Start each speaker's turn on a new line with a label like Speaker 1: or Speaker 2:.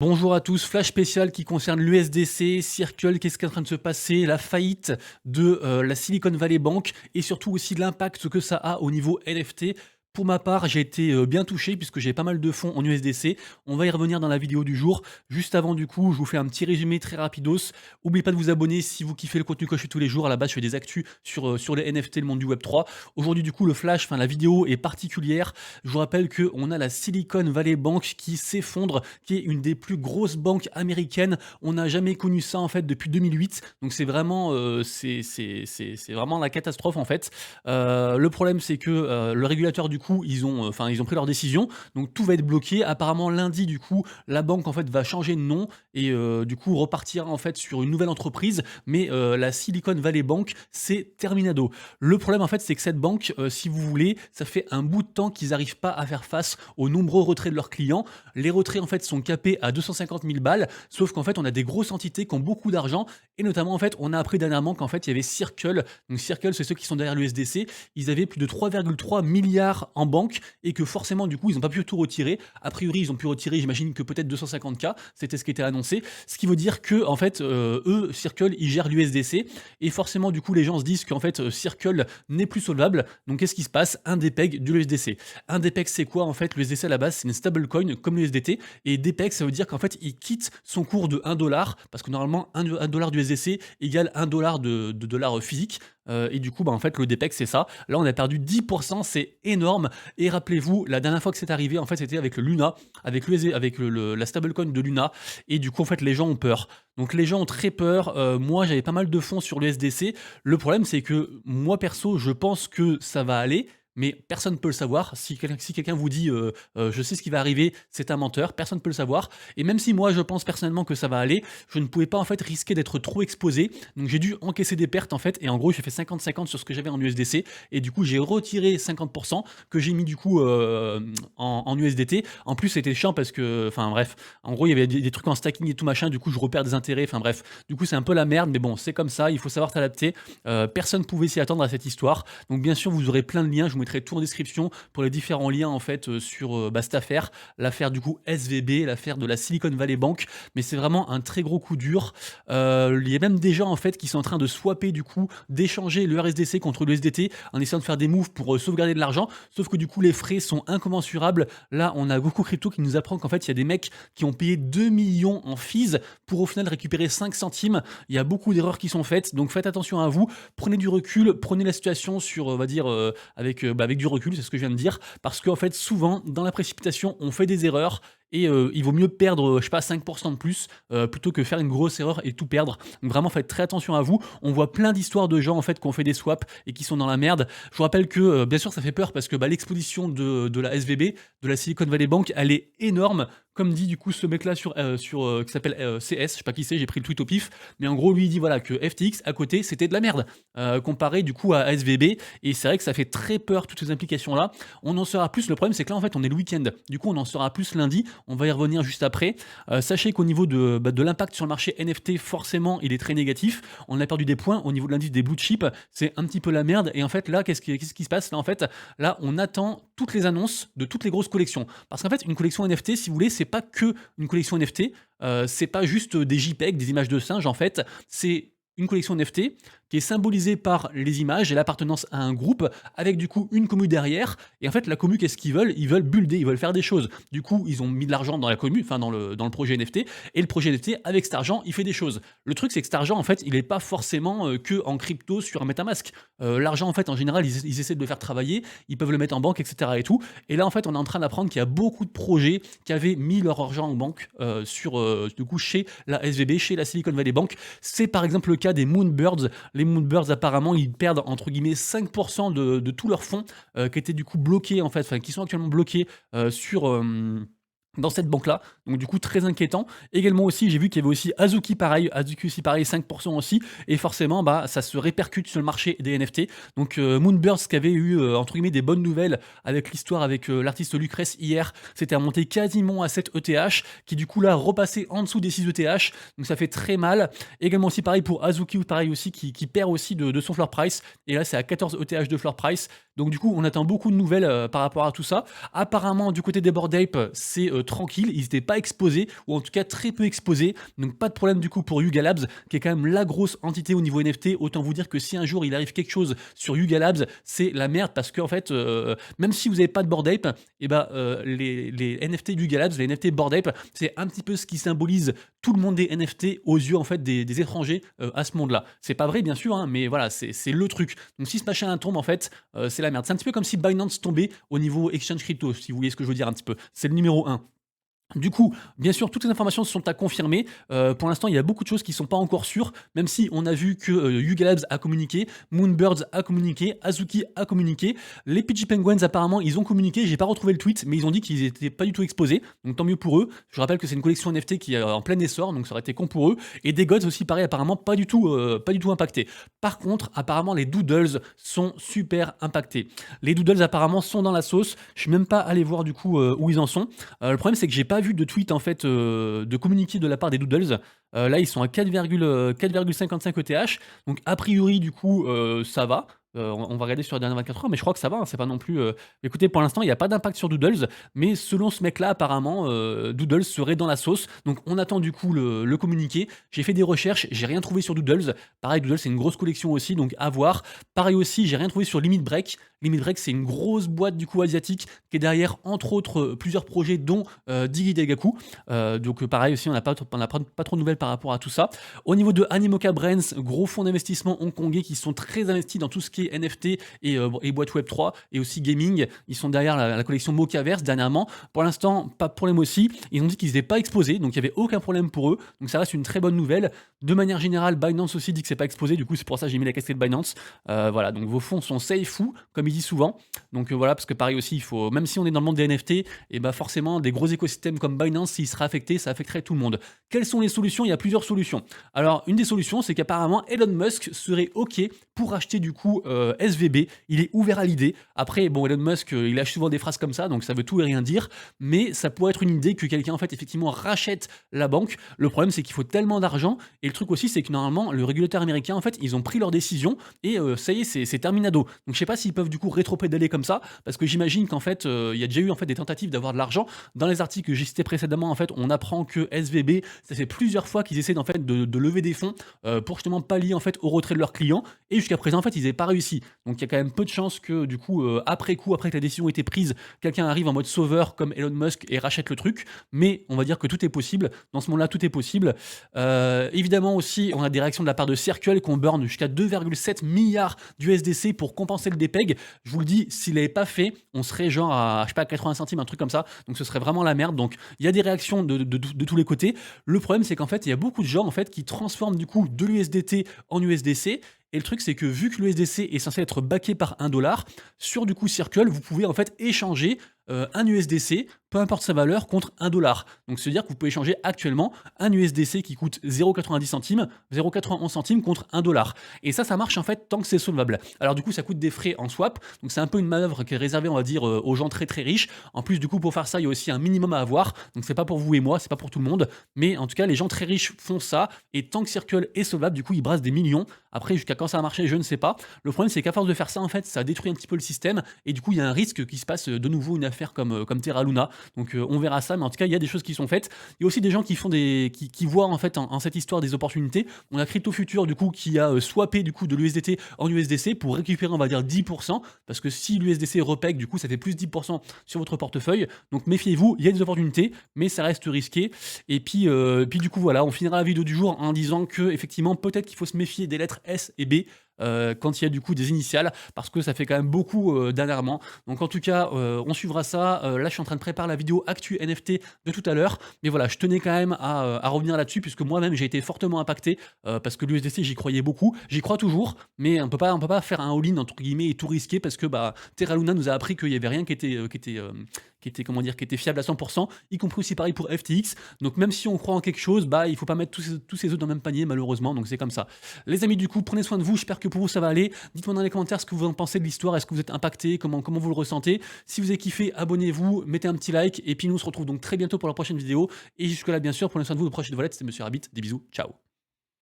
Speaker 1: Bonjour à tous, flash spécial qui concerne l'USDC, Circle, qu'est-ce qui est en train de se passer, la faillite de la Silicon Valley Bank et surtout aussi l'impact que ça a au niveau NFT. Pour ma part, j'ai été bien touché puisque j'ai pas mal de fonds en USDC. On va y revenir dans la vidéo du jour. Juste avant, du coup, je vous fais un petit résumé très rapidos. N'oubliez pas de vous abonner si vous kiffez le contenu que je fais tous les jours. À la base, je fais des actus sur les NFT, le monde du Web3. Aujourd'hui, du coup, le flash, enfin la vidéo est particulière. Je vous rappelle qu'on a la Silicon Valley Bank qui s'effondre, qui est une des plus grosses banques américaines. On n'a jamais connu ça en fait depuis 2008. Donc c'est vraiment, c'est vraiment la catastrophe en fait. Le problème c'est que le régulateur du coup, ils ont pris leur décision. Donc tout va être bloqué. Apparemment lundi du coup, la banque en fait va changer de nom et du coup repartira en fait sur une nouvelle entreprise. Mais la Silicon Valley Bank, c'est terminado. Le problème en fait, c'est que cette banque, si vous voulez, ça fait un bout de temps qu'ils n'arrivent pas à faire face aux nombreux retraits de leurs clients. Les retraits en fait sont capés à 250 000 balles, sauf qu'en fait on a des grosses entités qui ont beaucoup d'argent et notamment en fait on a appris dernièrement qu'en fait il y avait Circle. Donc Circle, c'est ceux qui sont derrière l'USDC. Ils avaient plus de 3,3 milliards en banque et que forcément du coup ils n'ont pas pu tout retirer. A priori ils ont pu retirer, j'imagine que peut-être 250K, c'était ce qui était annoncé. Ce qui veut dire que en fait eux Circle ils gèrent l'USDC et forcément du coup les gens se disent qu'en fait Circle n'est plus solvable. Donc qu'est-ce qui se passe? Un DPEG de l'USDC. Un DPEG c'est quoi en fait? L'USDC à la base c'est une stablecoin comme l'USDT et DPEG ça veut dire qu'en fait il quitte son cours de 1 dollar parce que normalement 1 dollar d'USDC égale 1 dollar de dollars physique. Et du coup, bah, en fait, le DPEG, c'est ça. Là, on a perdu 10%, c'est énorme. Et rappelez-vous, la dernière fois que c'est arrivé, en fait, c'était avec le Luna, avec la stablecoin de Luna. Et du coup, en fait, les gens ont peur. Donc, les gens ont très peur. Moi, j'avais pas mal de fonds sur l'USDC. Le problème, c'est que moi, perso, je pense que ça va aller. Mais personne ne peut le savoir. Si quelqu'un vous dit je sais ce qui va arriver, c'est un menteur, personne ne peut le savoir. Et même si moi je pense personnellement que ça va aller, je ne pouvais pas en fait risquer d'être trop exposé. Donc j'ai dû encaisser des pertes en fait. Et en gros, j'ai fait 50-50 sur ce que j'avais en USDC. Et du coup, j'ai retiré 50% que j'ai mis du coup en USDT. En plus, c'était chiant parce que, enfin bref, en gros, il y avait des trucs en stacking et tout machin. Du coup, je repère des intérêts. Enfin bref, du coup, c'est un peu la merde. Mais bon, c'est comme ça. Il faut savoir s'adapter. Personne ne pouvait s'y attendre à cette histoire. Donc bien sûr, vous aurez plein de liens. Je vous mettrai tout en description pour les différents liens en fait sur cette affaire, l'affaire du coup SVB, l'affaire de la Silicon Valley Bank, mais c'est vraiment un très gros coup dur. Il y a même des gens en fait qui sont en train de swapper du coup, d'échanger le RSDC contre le USDT en essayant de faire des moves pour sauvegarder de l'argent, sauf que du coup les frais sont incommensurables. Là, on a Goku Crypto qui nous apprend qu'en fait il y a des mecs qui ont payé 2 millions en fees pour au final récupérer 5 centimes. Il y a beaucoup d'erreurs qui sont faites, donc faites attention à vous, prenez du recul, prenez la situation sur, on va dire, avec du recul, c'est ce que je viens de dire, parce qu'en fait, souvent, dans la précipitation, on fait des erreurs, et il vaut mieux perdre, je sais pas, 5% de plus, plutôt que faire une grosse erreur et tout perdre. Donc vraiment, faites très attention à vous. On voit plein d'histoires de gens, en fait, qui ont fait des swaps et qui sont dans la merde. Je vous rappelle que, bien sûr, ça fait peur, parce que l'exposition de la SVB, de la Silicon Valley Bank, elle est énorme. Comme dit du coup ce mec là qui s'appelle CS, je sais pas qui c'est, j'ai pris le tweet au pif, mais en gros lui il dit voilà que FTX à côté c'était de la merde comparé du coup à SVB, et c'est vrai que ça fait très peur toutes ces implications là. On en saura plus, le problème c'est que là en fait on est le week-end, du coup on en saura plus lundi, on va y revenir juste après. Sachez qu'au niveau de l'impact sur le marché NFT, forcément il est très négatif, on a perdu des points au niveau de l'indice des blue chips, c'est un petit peu la merde, et en fait là qu'est-ce qui se passe là en fait? Là on attend toutes les annonces de toutes les grosses collections, parce qu'en fait une collection NFT si vous voulez c'est pas que une collection NFT, c'est pas juste des JPEG, des images de singes en fait, c'est une collection NFT qui est symbolisée par les images et l'appartenance à un groupe, avec du coup une commu derrière. Et en fait, la commu, qu'est-ce qu'ils veulent? Ils veulent builder, ils veulent faire des choses. Du coup, ils ont mis de l'argent dans la commu, enfin dans le projet NFT, et le projet NFT, avec cet argent, il fait des choses. Le truc, c'est que cet argent, en fait, il n'est pas forcément que en crypto sur un MetaMask. L'argent, en fait, en général, ils essaient de le faire travailler, ils peuvent le mettre en banque, etc. et tout. Et là, en fait, on est en train d'apprendre qu'il y a beaucoup de projets qui avaient mis leur argent en banque du coup, chez la SVB, chez la Silicon Valley Bank. C'est par exemple le cas des Moonbirds. Les Moonbirds, apparemment, ils perdent entre guillemets 5% de tous leurs fonds qui étaient du coup bloqués, en fait, enfin, qui sont actuellement bloqués dans cette banque-là, donc du coup très inquiétant. Également aussi, j'ai vu qu'il y avait aussi Azuki pareil, 5% aussi, et forcément ça se répercute sur le marché des NFT. Donc Moonburst qui avait eu entre guillemets des bonnes nouvelles avec l'histoire avec l'artiste Lucrèce hier, c'était remonté quasiment à 7 ETH, qui du coup là repassé en dessous des 6 ETH, donc ça fait très mal. Également aussi pareil pour Azuki, pareil aussi, qui perd aussi de son floor price, et là c'est à 14 ETH de floor price, donc du coup on attend beaucoup de nouvelles par rapport à tout ça. Apparemment du côté des Bored Ape, c'est tranquilles, ils n'étaient pas exposés, ou en tout cas très peu exposés, donc pas de problème du coup pour Yuga Labs, qui est quand même la grosse entité au niveau NFT. Autant vous dire que si un jour il arrive quelque chose sur Yuga Labs, c'est la merde, parce que en fait, même si vous n'avez pas de Bored Ape, et ben, les NFT du Yuga Labs, les NFT Bored Ape, c'est un petit peu ce qui symbolise tout le monde des NFT aux yeux en fait des étrangers à ce monde-là. C'est pas vrai bien sûr, hein, mais voilà, c'est le truc. Donc si ce machin tombe en fait, c'est la merde. C'est un petit peu comme si Binance tombait au niveau exchange crypto, si vous voyez ce que je veux dire un petit peu. C'est le numéro un. Du coup, bien sûr, toutes les informations sont à confirmer. Pour l'instant, il y a beaucoup de choses qui ne sont pas encore sûres, même si on a vu que Yuga Labs a communiqué, Moonbirds a communiqué, Azuki a communiqué. Les PG Penguins, apparemment, ils ont communiqué. J'ai pas retrouvé le tweet, mais ils ont dit qu'ils n'étaient pas du tout exposés. Donc tant mieux pour eux. Je rappelle que c'est une collection NFT qui est en plein essor, donc ça aurait été con pour eux. Et des Gods aussi, pareil, apparemment, pas du tout impactés. Par contre, apparemment, les Doodles sont super impactés. Les Doodles, apparemment, sont dans la sauce. Je suis même pas allé voir du coup où ils en sont. Le problème, c'est que j'ai pas vu de tweet en fait de communiqué de la part des Doodles. Là, ils sont à 4,55 ETH. Donc, a priori, du coup, ça va. On va regarder sur les dernières 24 heures, mais je crois que ça va, hein, c'est pas non plus. Écoutez, pour l'instant, il n'y a pas d'impact sur Doodles, mais selon ce mec-là, apparemment, Doodles serait dans la sauce. Donc, on attend du coup le communiqué. J'ai fait des recherches, j'ai rien trouvé sur Doodles. Pareil, Doodles, c'est une grosse collection aussi, donc à voir. Pareil aussi, j'ai rien trouvé sur Limit Break. Limit Break, c'est une grosse boîte du coup asiatique qui est derrière, entre autres, plusieurs projets, dont Digi Daigaku. Donc, pareil aussi, on n'a pas trop de nouvelles par rapport à tout ça. Au niveau de Animoca Brands, gros fonds d'investissement hongkongais qui sont très investis dans tout ce qui est NFT et boîte Web3 et aussi gaming. Ils sont derrière la collection Mocaverse dernièrement. Pour l'instant, pas de problème aussi. Ils ont dit qu'ils n'étaient pas exposés, donc il n'y avait aucun problème pour eux. Donc ça reste une très bonne nouvelle. De manière générale, Binance aussi dit que c'est pas exposé. Du coup, c'est pour ça que j'ai mis la casquette Binance. Voilà, donc vos fonds sont safe ou, comme il dit souvent. Donc voilà, parce que pareil aussi, il faut, même si on est dans le monde des NFT, et bah forcément, des gros écosystèmes comme Binance, s'il sera affecté, ça affecterait tout le monde. Quelles sont les solutions? Il y a plusieurs solutions. Alors, une des solutions, c'est qu'apparemment, Elon Musk serait OK pour acheter du coup SVB. Il est ouvert à l'idée. Après, bon, Elon Musk, il lâche souvent des phrases comme ça, donc ça veut tout et rien dire. Mais ça pourrait être une idée que quelqu'un, en fait, effectivement, rachète la banque. Le problème, c'est qu'il faut tellement d'argent. Et le truc aussi, c'est que normalement, le régulateur américain, en fait, ils ont pris leur décision et ça y est, c'est terminado. Donc, je sais pas s'ils peuvent du coup rétro-pédaler comme ça, parce que j'imagine qu'en fait, il y a déjà eu en fait des tentatives d'avoir de l'argent. Dans les articles que j'ai cités précédemment, en fait, on apprend que SVB, ça fait plusieurs fois qu'ils essaient en fait de lever des fonds pour justement pallier en fait au retrait de leurs clients. Et jusqu'à présent, en fait, ils n'avaient pas réussi. Donc, il y a quand même peu de chances que du coup, après que la décision ait été prise, quelqu'un arrive en mode sauveur comme Elon Musk et rachète le truc. Mais on va dire que tout est possible. Dans ce monde-là, tout est possible. Évidemment aussi, on a des réactions de la part de Circle qu'on burn jusqu'à 2,7 milliards d'USDC pour compenser le dépeg. Je vous le dis, s'il n'avait pas fait, on serait genre à, je sais pas, 80 centimes, un truc comme ça. Donc ce serait vraiment la merde. Donc il y a des réactions de tous les côtés. Le problème, c'est qu'en fait, il y a beaucoup de gens en fait qui transforment du coup de l'USDT en USDC. Et le truc, c'est que vu que l'USDC est censé être backé par $1, sur du coup Circle, vous pouvez en fait échanger un USDC, peu importe sa valeur, contre $1. Donc, c'est-à-dire que vous pouvez échanger actuellement un USDC qui coûte 0,90 centimes, 0,91 centimes contre $1. Et ça marche en fait tant que c'est solvable. Alors, du coup, ça coûte des frais en swap. Donc, c'est un peu une manœuvre qui est réservée, on va dire, aux gens très très riches. En plus, du coup, pour faire ça, il y a aussi un minimum à avoir. Donc, c'est pas pour vous et moi, c'est pas pour tout le monde. Mais en tout cas, les gens très riches font ça. Et tant que Circle est solvable, du coup, ils brassent des millions. Après, jusqu'à quand ça va marcher, je ne sais pas. Le problème, c'est qu'à force de faire ça, en fait, ça détruit un petit peu le système. Et du coup, il y a un risque qu'il se passe de nouveau une affaire comme Terra Luna. Donc, on verra ça. Mais en tout cas, il y a des choses qui sont faites. Il y a aussi des gens qui font qui voient en fait en cette histoire des opportunités. On a Crypto Future, du coup, qui a swappé du coup de l'USDT en USDC pour récupérer, on va dire, 10%. Parce que si l'USDC repeg, du coup, ça fait plus 10% sur votre portefeuille. Donc, méfiez-vous, il y a des opportunités, mais ça reste risqué. Et puis du coup, voilà, on finira la vidéo du jour en disant que, effectivement, peut-être qu'il faut se méfier des lettres S et B. Quand il y a du coup des initiales, parce que ça fait quand même beaucoup dernièrement. Donc en tout cas, on suivra ça. Là, je suis en train de préparer la vidéo Actu NFT de tout à l'heure. Mais voilà, je tenais quand même à revenir là-dessus, puisque moi-même, j'ai été fortement impacté, parce que l'USDC, j'y croyais beaucoup. J'y crois toujours, mais on peut pas faire un all-in, entre guillemets, et tout risquer, parce que Terra Luna nous a appris qu'il n'y avait rien qui était fiable à 100%, y compris aussi pareil pour FTX. Donc même si on croit en quelque chose, il faut pas mettre tous ses œufs dans le même panier, malheureusement. Donc c'est comme ça. Les amis, du coup, prenez soin de vous. J'espère que pour vous ça va aller. Dites-moi dans les commentaires ce que vous en pensez de l'histoire. Est-ce que vous êtes impacté? Comment vous le ressentez? Si vous avez kiffé, abonnez-vous, mettez un petit like. Et puis nous on se retrouve donc très bientôt pour la prochaine vidéo. Et jusque là, bien sûr, prenez soin de vous. Le prochain Valette, c'était Monsieur Rabbit. Des bisous. Ciao.